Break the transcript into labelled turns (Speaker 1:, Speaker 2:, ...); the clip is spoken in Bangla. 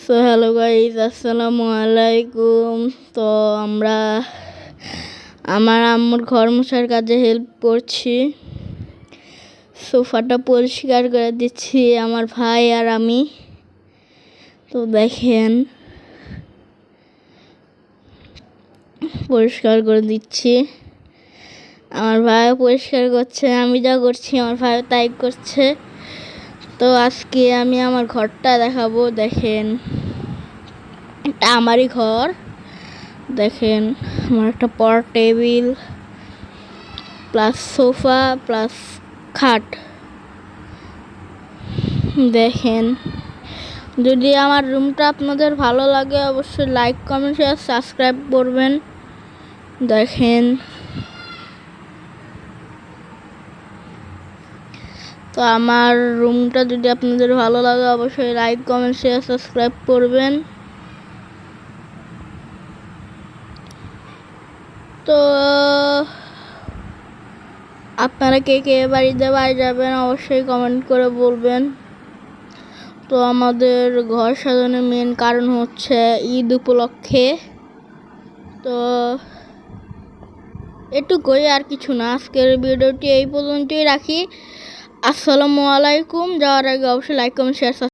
Speaker 1: সো হ্যালো গাইজ, আসসালামু আলাইকুম। তো আমরা আমার আম্মুর ঘর মোছার কাজে হেল্প করছি। সোফাটা পরিষ্কার করে দিচ্ছি আমার ভাই আর আমি। তো দেখেন, পরিষ্কার করে দিচ্ছি। আমার ভাইও পরিষ্কার করছে, আমি যা করছি আমার ভাইও তাই করছে। তো আজকে আমি আমার ঘরটা দেখাবো। দেখেন, এটা আমারই ঘর। দেখেন, আমার একটা পড়ার টেবিল প্লাস সোফা প্লাস খাট। দেখেন, যদি আমার রুমটা আপনাদের ভালো লাগে অবশ্যই লাইক, কমেন্ট, শেয়ার, সাবস্ক্রাইব করবেন। দেখেন, তো আমার রুমটা যদি আপনাদের ভালো লাগে অবশ্যই লাইক, কমেন্ট, শেয়ার, সাবস্ক্রাইব করবেন। তো আপনারা কে কে বাড়িতে বাড়ি যাবেন অবশ্যই কমেন্ট করে বলবেন। তো আমাদের ঘর সাজানোর মেন কারণ হচ্ছে ঈদ উপলক্ষে। তো এটুকুই, আর কিছু না। আজকের ভিডিওটি এই পর্যন্তই রাখি। আসসালামু আলাইকুম। যাওয়ার আগে অবশ্যই লাইক, কমেন্ট, শেয়ার।